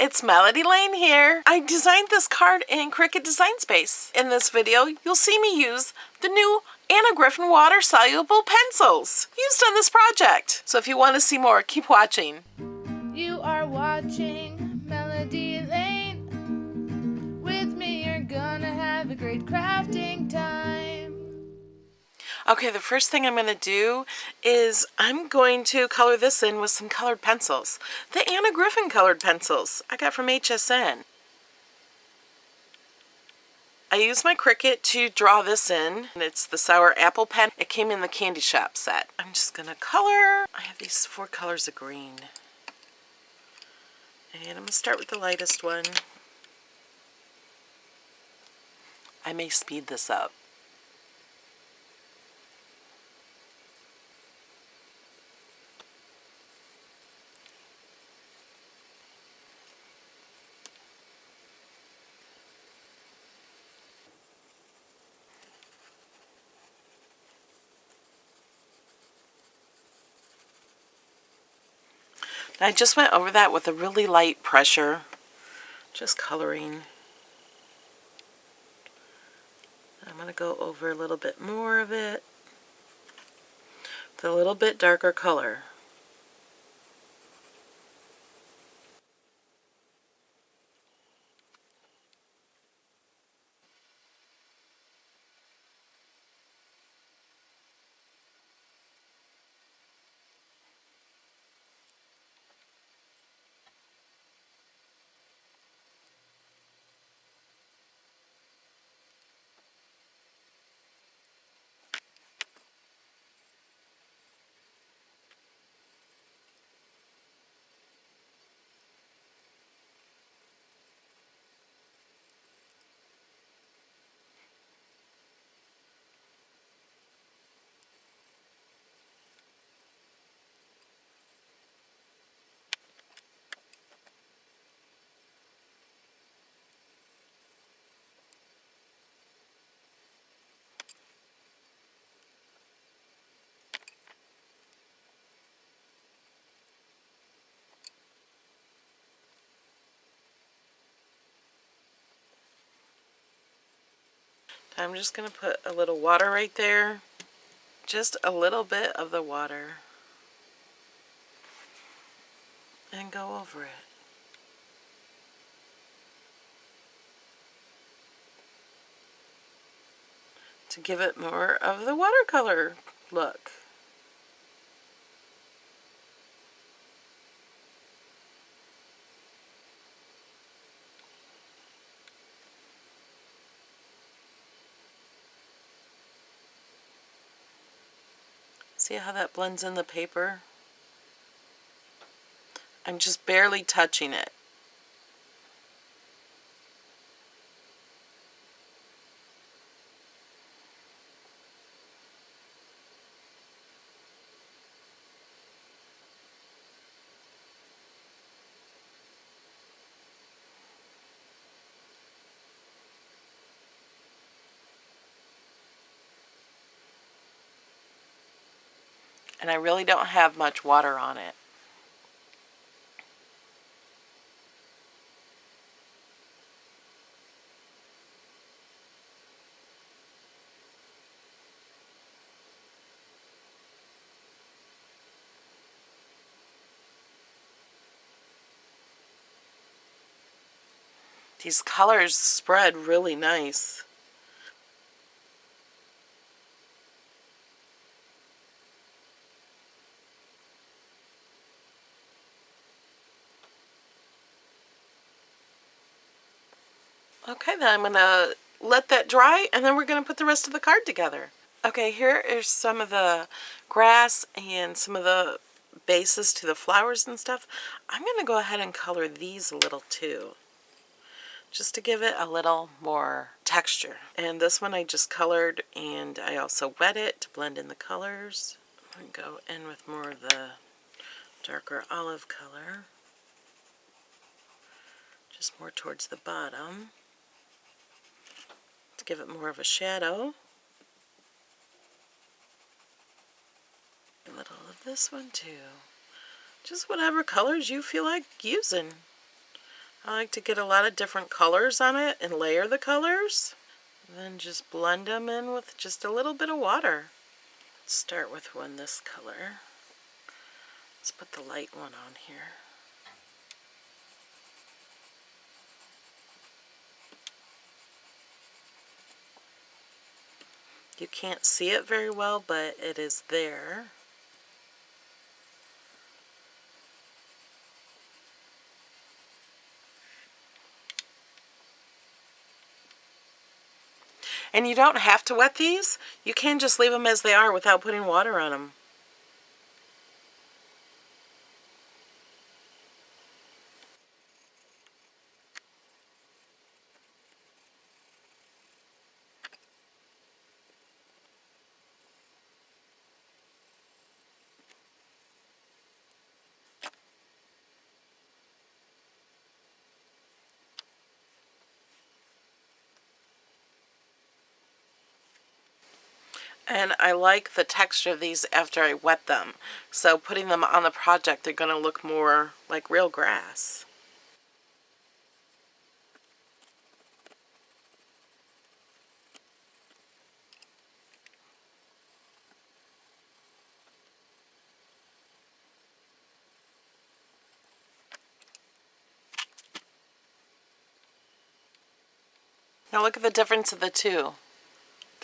it's Melody Lane here. I designed this card in Cricut Design Space. In this video, you'll see me use the new Anna Griffin water-soluble pencils used on this project. So if you want to see more, keep watching. You are watching Melody Lane. With me, you're gonna have a great crafting time. Okay, the first thing I'm going to do is I'm going to color this in with some colored pencils. The Anna Griffin colored pencils I got from HSN. I used my Cricut to draw this in, and it's the Sour Apple pen. It came in the candy shop set. I'm just going to color. I have these 4 colors of green. And I'm going to start with the lightest one. I may speed this up. I just went over that with a really light pressure, just coloring. I'm going to go over a little bit more of it with a little bit darker color. I'm just going to put a little water right there, just a little bit of the water, and go over it. To give it more of the watercolor look. See how that blends in the paper? I'm just barely touching it. And I really don't have much water on it. These colors spread really nice. Okay, then I'm going to let that dry, and then we're going to put the rest of the card together. Okay, here is some of the grass and some of the bases to the flowers and stuff. I'm going to go ahead and color these a little too, just to give it a little more texture. And this one I just colored, and I also wet it to blend in the colors. I'm going to go in with more of the darker olive color, just more towards the bottom, to give it more of a shadow. A little of this one too. Just whatever colors you feel like using. I like to get a lot of different colors on it and layer the colors. And then just blend them in with just a little bit of water. Let's start with one this color. Let's put the light one on here. You can't see it very well, but it is there. And you don't have to wet these. You can just leave them as they are without putting water on them. And I like the texture of these after I wet them. So putting them on the project, they're going to look more like real grass. Now look at the difference of the two.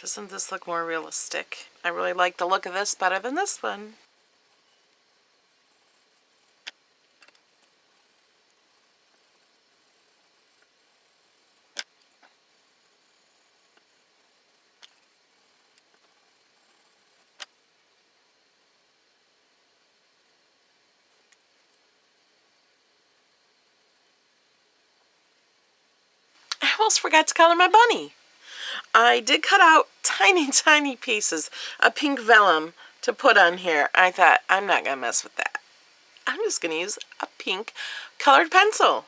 Doesn't this look more realistic? I really like the look of this better than this one. I almost forgot to color my bunny. I did cut out tiny, tiny pieces of pink vellum to put on here. I thought, I'm not going to mess with that. I'm just going to use a pink colored pencil.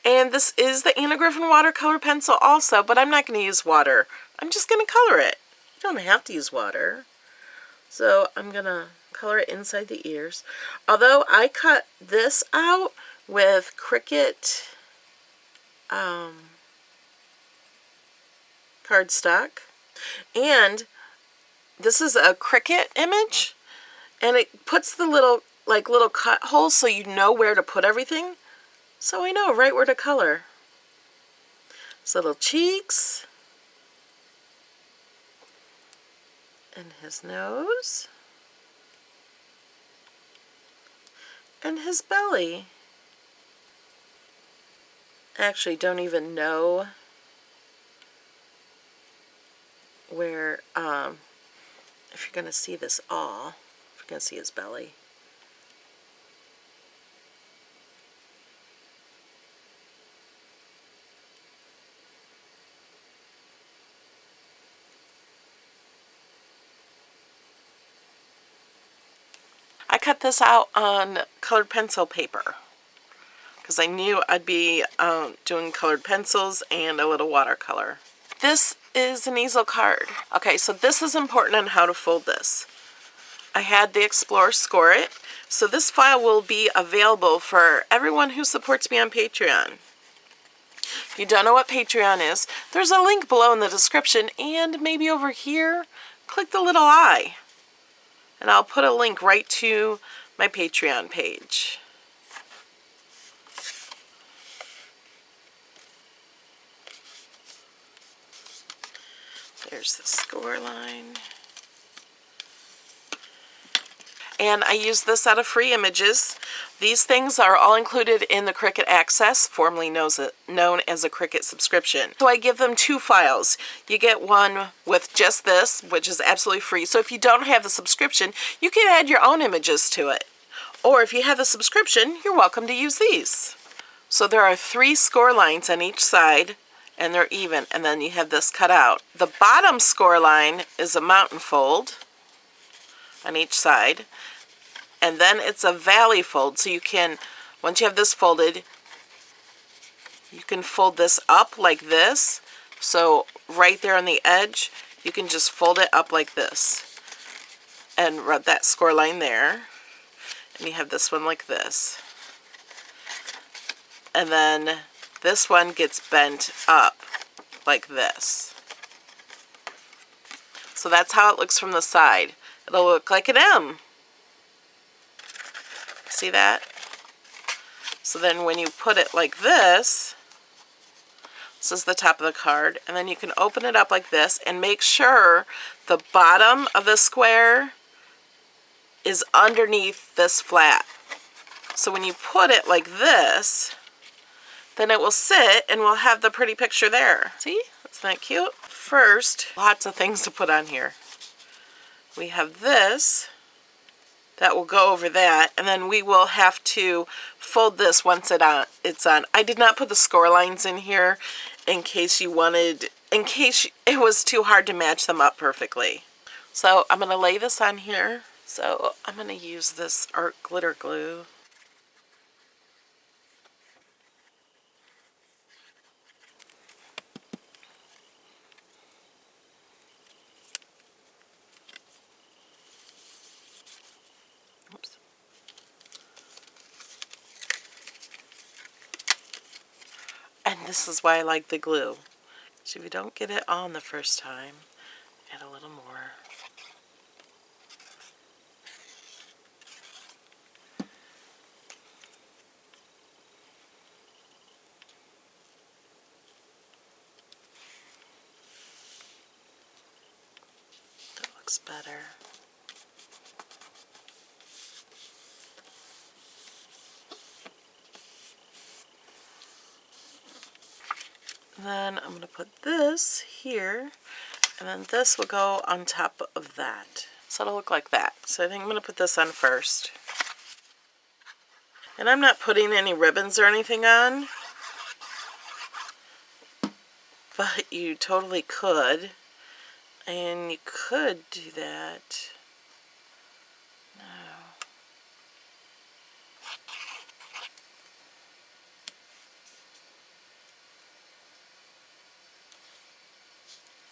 And this is the Griffin watercolor pencil also, but I'm not going to use water. I'm just going to color it. You don't have to use water. So I'm going to color it inside the ears. Although I cut this out with Cricut cardstock. And this is a Cricut image. And it puts the little cut holes so you know where to put everything. So I know right where to color. His little cheeks. And his nose. And his belly. I actually don't even know where, if you're going to see this all, if you're going to see his belly. I cut this out on colored pencil paper because I knew I'd be doing colored pencils and a little watercolor. This is an easel card. Okay, so this is important on how to fold this. I had the Explorer score it, so this file will be available for everyone who supports me on Patreon. If you don't know what Patreon is, there's a link below in the description, and maybe over here, click the little eye. And I'll put a link right to my Patreon page. There's the score line. And I use this out of free images. These things are all included in the Cricut Access, formerly known as a Cricut subscription. So I give them 2 files. You get one with just this, which is absolutely free. So if you don't have the subscription, you can add your own images to it. Or if you have the subscription, you're welcome to use these. So there are 3 score lines on each side, and they're even, and then you have this cut out. The bottom score line is a mountain fold on each side. And then it's a valley fold, so you can, once you have this folded, you can fold this up like this. So right there on the edge, you can just fold it up like this. And rub that score line there. And you have this one like this. And then this one gets bent up like this. So that's how it looks from the side. It'll look like an M. See that? So then when you put it like this is the top of the card, and then you can open it up like this and make sure the bottom of the square is underneath this flap. So when you put it like this, then it will sit and we'll have the pretty picture there. See? Isn't that cute? First, lots of things to put on here. We have this that will go over that, and then we will have to fold this once it's on. I did not put the score lines in here in case it was too hard to match them up perfectly. So I'm going to lay this on here. So I'm going to use this art glitter glue. Oops. And this is why I like the glue. So if you don't get it on the first time, add a little more. That looks better. Then I'm going to put this here, and then this will go on top of that. So it'll look like that. So I think I'm going to put this on first. And I'm not putting any ribbons or anything on, but you totally could. And you could do that. No.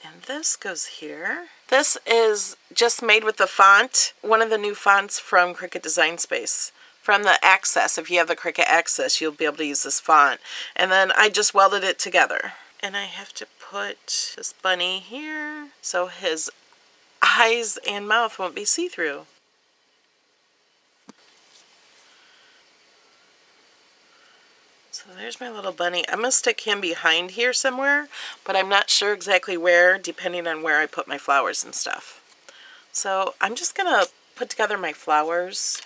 And this goes here. This is just made with the font, one of the new fonts from Cricut Design Space. From the Access, if you have the Cricut Access, you'll be able to use this font. And then I just welded it together. And I have to put this bunny here so his eyes and mouth won't be see-through. So there's my little bunny. I'm going to stick him behind here somewhere, but I'm not sure exactly where, depending on where I put my flowers and stuff. So I'm just going to put together my flowers.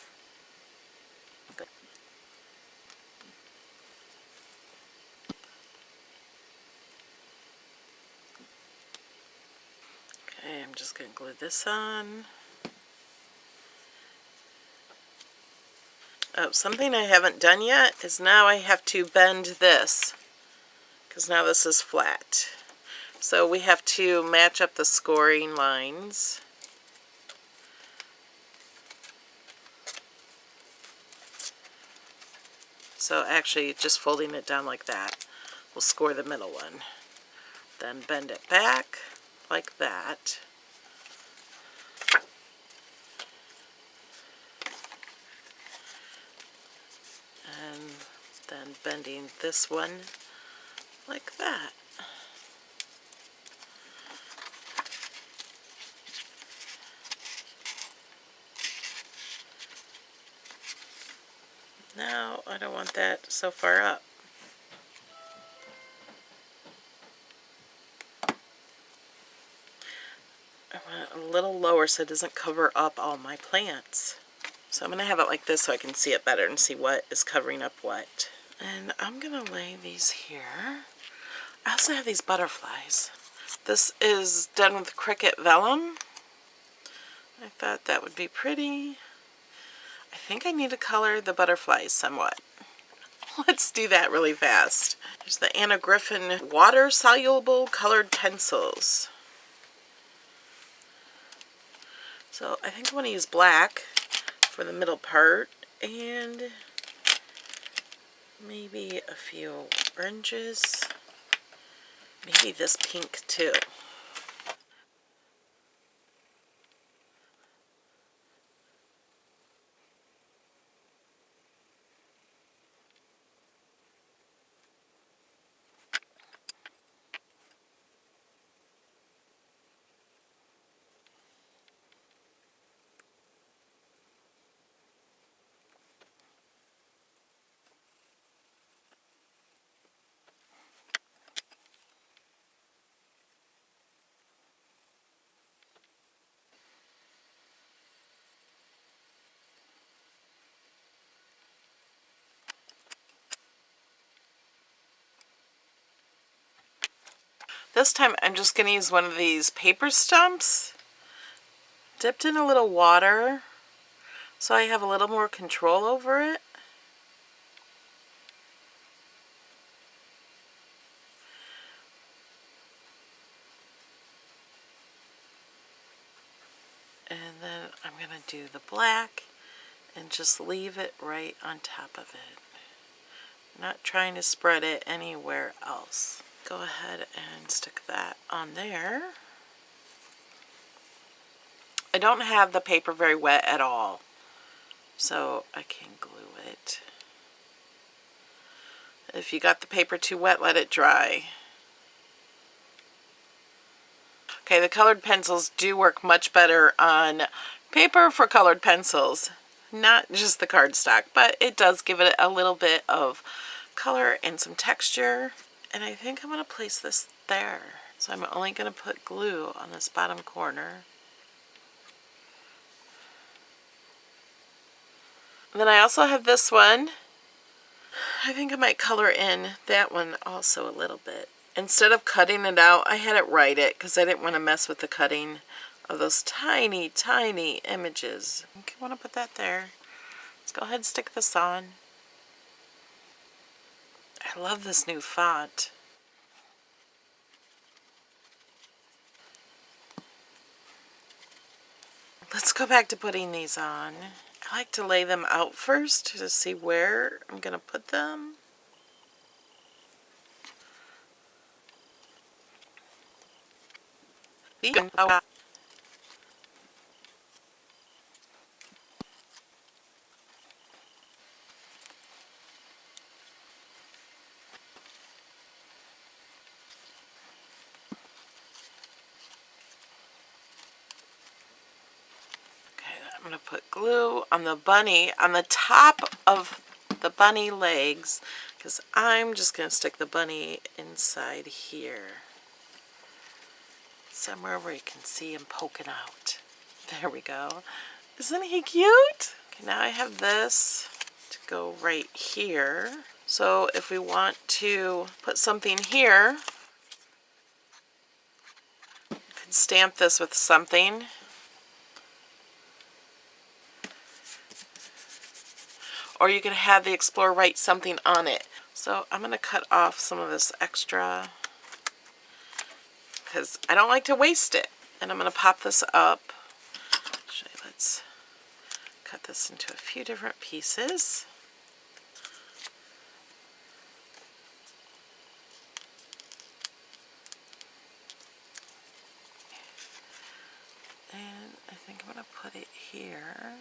Okay, I'm just going to glue this on. Oh, something I haven't done yet is now I have to bend this, because now this is flat. So we have to match up the scoring lines. So actually just folding it down like that will score the middle one. Then bend it back like that. And then bending this one like that. Now I don't want that so far up. I want it a little lower so it doesn't cover up all my plants. So I'm going to have it like this so I can see it better and see what is covering up what. And I'm going to lay these here. I also have these butterflies. This is done with Cricut Vellum. I thought that would be pretty. I think I need to color the butterflies somewhat. Let's do that really fast. There's the Griffin water-soluble colored pencils. So I think I want to use black for the middle part, and maybe a few oranges, maybe this pink too. This time I'm just going to use one of these paper stumps dipped in a little water so I have a little more control over it. And then I'm going to do the black and just leave it right on top of it. Not trying to spread it anywhere else. Go ahead and stick that on there. I don't have the paper very wet at all, so I can glue it. If you got the paper too wet, let it dry. Okay, the colored pencils do work much better on paper for colored pencils, not just the cardstock, but it does give it a little bit of color and some texture. And I think I'm going to place this there. So I'm only going to put glue on this bottom corner. And then I also have this one. I think I might color in that one also a little bit. Instead of cutting it out, I had it write it because I didn't want to mess with the cutting of those tiny, tiny images. I think I want to put that there. Let's go ahead and stick this on. I love this new font. Let's go back to putting these on. I like to lay them out first to see where I'm going to put them. I'm going to put glue on the bunny, on the top of the bunny legs, because I'm just going to stick the bunny inside here. Somewhere where you can see him poking out. There we go. Isn't he cute? Okay, now I have this to go right here. So if we want to put something here, you could stamp this with something. Or you can have the Explorer write something on it. So I'm going to cut off some of this extra because I don't like to waste it. And I'm going to pop this up. Actually, let's cut this into a few different pieces. And I think I'm going to put it here.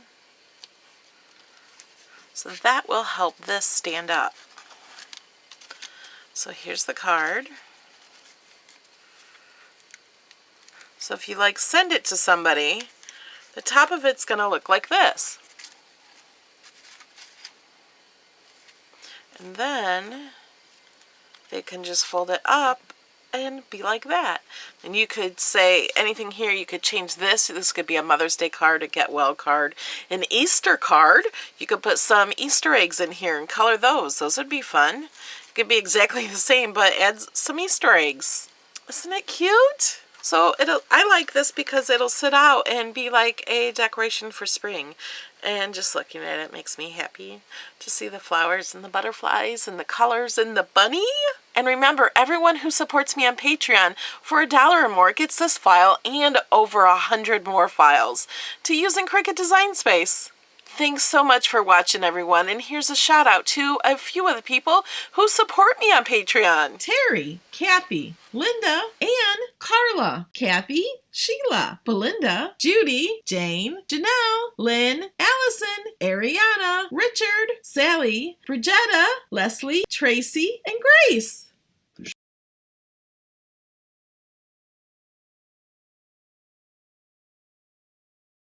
So that will help this stand up. So here's the card. So if you like send it to somebody, the top of it's going to look like this. And then they can just fold it up and be like that. And you could say anything here. You could change this. This could be a Mother's Day card, a Get Well card, an Easter card. You could put some Easter eggs in here and color those. Those would be fun. It could be exactly the same, but add some Easter eggs. Isn't it cute? So I like this because it'll sit out and be like a decoration for spring. And just looking at it makes me happy to see the flowers and the butterflies and the colors and the bunny. And remember, everyone who supports me on Patreon for $1 or more gets this file and over 100 more files to use in Cricut Design Space. Thanks so much for watching, everyone, and here's a shout out to a few of the people who support me on Patreon. Terry, Kathy, Linda, Ann, Carla, Kathy, Sheila, Belinda, Judy, Jane, Janelle, Lynn, Allison, Ariana, Richard, Sally, Bridgetta, Leslie, Tracy, and Grace.